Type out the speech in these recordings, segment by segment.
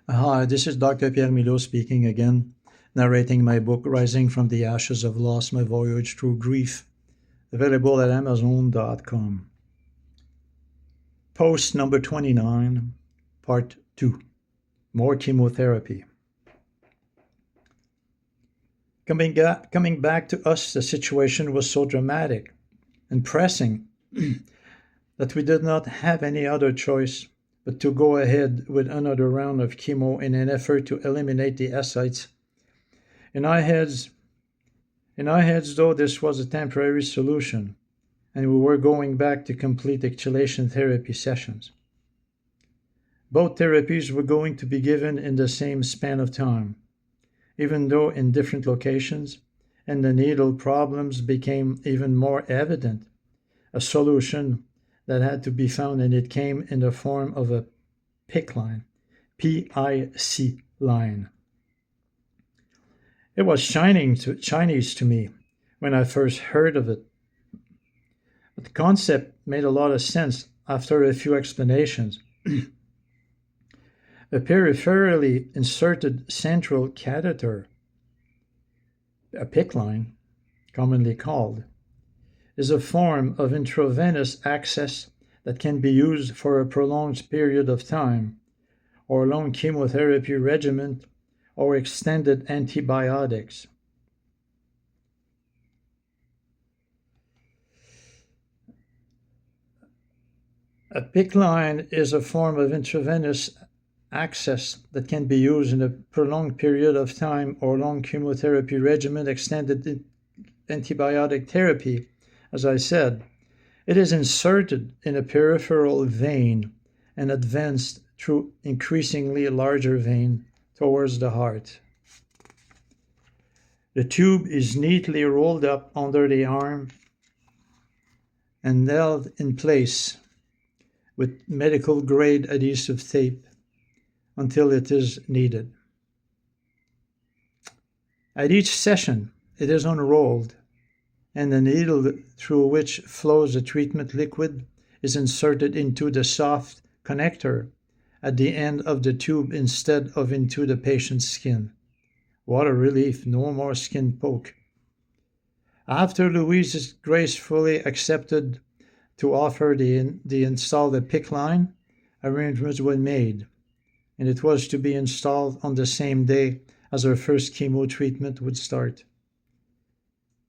Hi, this is Dr. Pierre Milo speaking again, narrating my book Rising from the Ashes of Loss My Voyage Through Grief, available at Amazon.com. Post number 29, Part 2 More Chemotherapy. Coming back to us, the situation was so dramatic and pressing that we did not have any other choice but to go ahead with another round of chemo in an effort to eliminate the ascites. In our heads, though, this was a temporary solution, and we were going back to complete the chelation therapy sessions. Both therapies were going to be given in the same span of time, even though in different locations, and the needle problems became even more evident. A solution that had to be found, and it came in the form of a PICC line, P-I-C line. It was Chinese to me when I first heard of it, but the concept made a lot of sense after a few explanations. A peripherally inserted central catheter, a PICC line, commonly called, is a form of intravenous access that can be used for a prolonged period of time, or long chemotherapy regimen, or extended antibiotics. A PICC line is a form of intravenous access that can be used in a prolonged period of time or long chemotherapy regimen, extended antibiotic therapy. As I said, it is inserted in a peripheral vein and advanced through increasingly larger vein towards the heart. The tube is neatly rolled up under the arm and held in place with medical-grade adhesive tape until it is needed. At each session, it is unrolled, and the needle through which flows the treatment liquid is inserted into the soft connector at the end of the tube instead of into the patient's skin. What a relief, no more skin poke. After Louise gracefully accepted to offer the install the PICC line, arrangements were made, and it was to be installed on the same day as her first chemo treatment would start.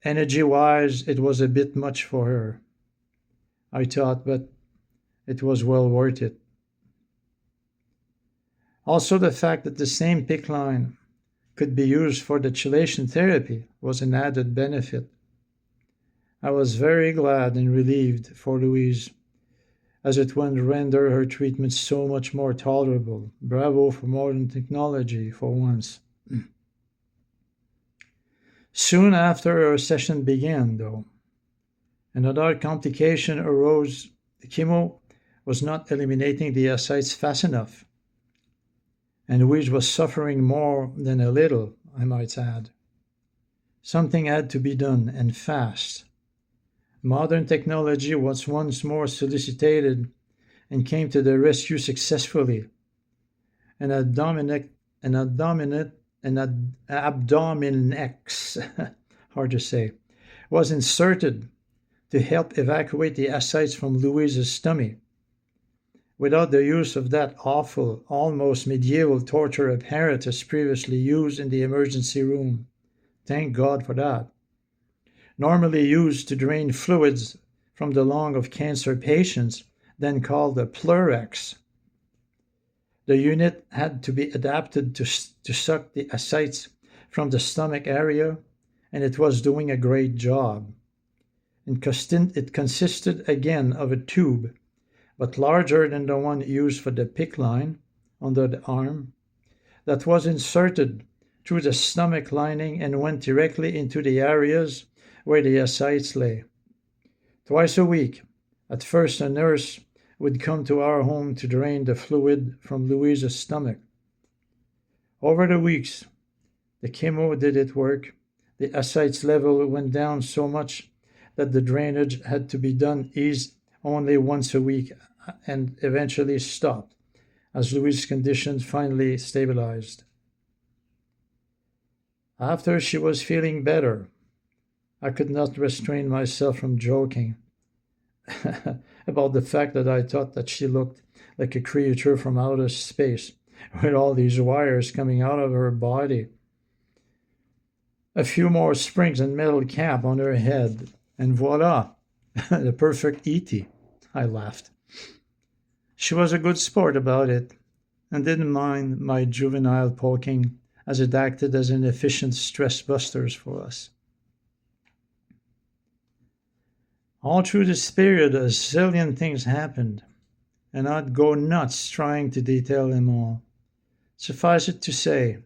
Energy-wise, it was a bit much for her, I thought, but it was well worth it. Also, the fact that the same PICC line could be used for the chelation therapy was an added benefit. I was very glad and relieved for Louise, as it would render her treatment so much more tolerable. Bravo for modern technology for once. Soon after our session began, though, another complication arose. The chemo was not eliminating the ascites fast enough, and Louise was suffering more than a little, I might add. Something had to be done, and fast. Modern technology was once more solicited and came to the rescue successfully. An Abdominex, hard to say, was inserted to help evacuate the ascites from Louise's stomach. Without the use of that awful, almost medieval torture apparatus previously used in the emergency room. Thank God for that. Normally used to drain fluids from the lung of cancer patients, then called the Pleurex. The unit had to be adapted to suck the ascites from the stomach area, and it was doing a great job. It consisted again of a tube, but larger than the one used for the PICC line under the arm, that was inserted through the stomach lining and went directly into the areas where the ascites lay. Twice a week, at first a nurse would come to our home to drain the fluid from Louise's stomach. Over the weeks, the chemo did its work. The ascites level went down so much that the drainage had to be done only once a week and eventually stopped as Louise's condition finally stabilized. After she was feeling better, I could not restrain myself from joking about the fact that I thought that she looked like a creature from outer space with all these wires coming out of her body. A few more springs and metal cap on her head, and voila, the perfect E.T. I laughed. She was a good sport about it, and didn't mind my juvenile poking, as it acted as an efficient stress busters for us. All through this period, a zillion things happened, and I'd go nuts trying to detail them all. Suffice it to say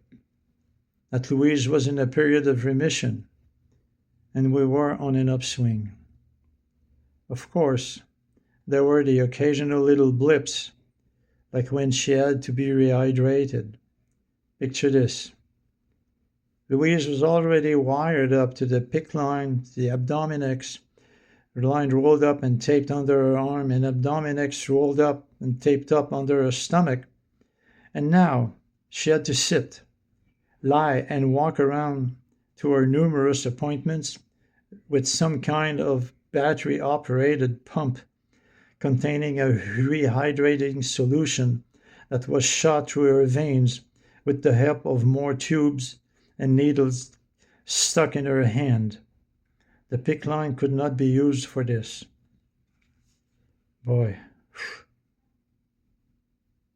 that Louise was in a period of remission, and we were on an upswing. Of course, there were the occasional little blips, like when she had to be rehydrated. Picture this. Louise was already wired up to the PICC line, the Abdominex, her line rolled up and taped under her arm, and Abdominex rolled up and taped up under her stomach. And now she had to sit, lie, and walk around to her numerous appointments with some kind of battery-operated pump containing a rehydrating solution that was shot through her veins with the help of more tubes and needles stuck in her hand. The PICC line could not be used for this. Boy.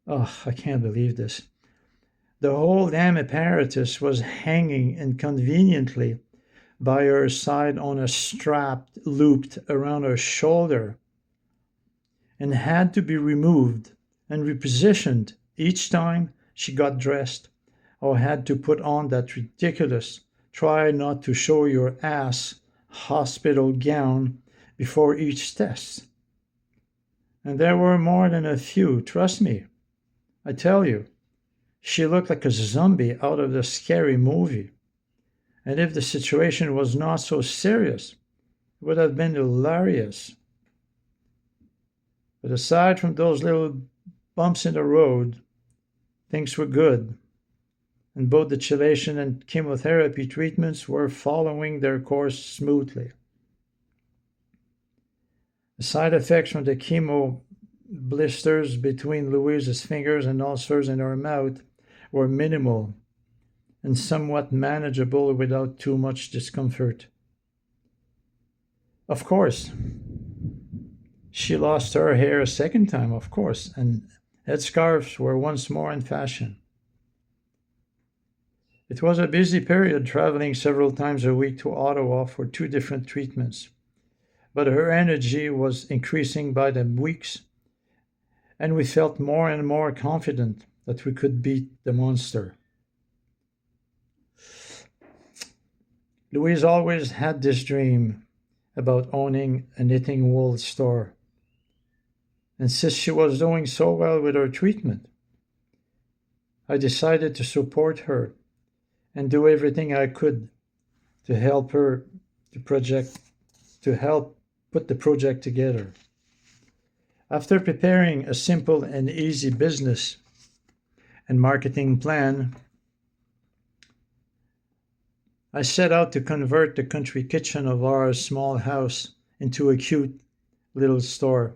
Oh, I can't believe this. The whole damn apparatus was hanging inconveniently by her side on a strap looped around her shoulder and had to be removed and repositioned each time she got dressed or had to put on that ridiculous try not to show your ass hospital gown before each test. And there were more than a few, trust me. I tell you, she looked like a zombie out of the scary movie. And if the situation was not so serious, it would have been hilarious. But aside from those little bumps in the road, things were good, and both the chelation and chemotherapy treatments were following their course smoothly. The side effects from the chemo blisters between Louise's fingers and ulcers in her mouth were minimal and somewhat manageable without too much discomfort. Of course, she lost her hair a second time, of course, and headscarves were once more in fashion. It was a busy period, traveling several times a week to Ottawa for 2 different treatments, but her energy was increasing by the weeks, and we felt more and more confident that we could beat the monster. Louise always had this dream about owning a knitting wool store, and since she was doing so well with her treatment, I decided to support her and do everything I could to help put the project together. After preparing a simple and easy business and marketing plan, I set out to convert the country kitchen of our small house into a cute little store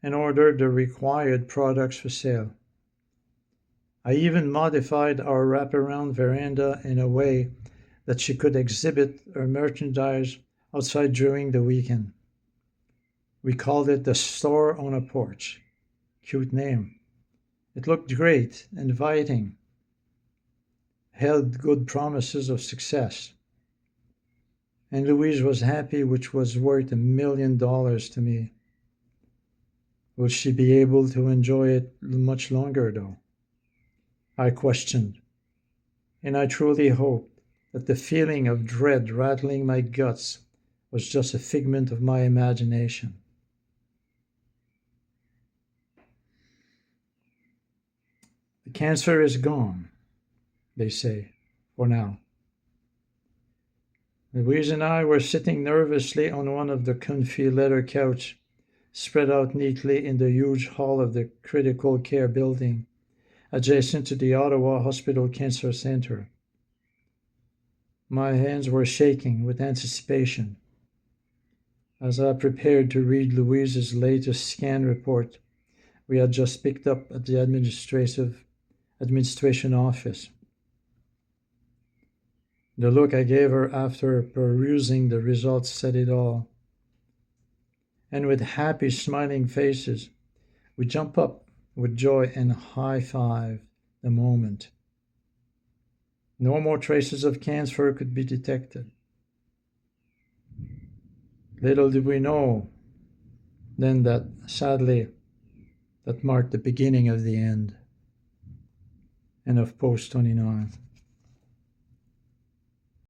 and ordered the required products for sale. I even modified our wraparound veranda in a way that she could exhibit her merchandise outside during the weekend. We called it the Store on a Porch. Cute name. It looked great, inviting, held good promises of success. And Louise was happy, which was worth $1 million to me. Will she be able to enjoy it much longer, though? I questioned, and I truly hoped that the feeling of dread rattling my guts was just a figment of my imagination. The cancer is gone, they say, for now. Louise and I were sitting nervously on one of the comfy leather couch spread out neatly in the huge hall of the critical care building adjacent to the Ottawa Hospital Cancer Center. My hands were shaking with anticipation as I prepared to read Louise's latest scan report we had just picked up at the administration office. The look I gave her after perusing the results said it all. And with happy, smiling faces, we jumped up with joy and high-fived the moment. No more traces of cancer could be detected. Little did we know then that, sadly, that marked the beginning of the end and of Post 29.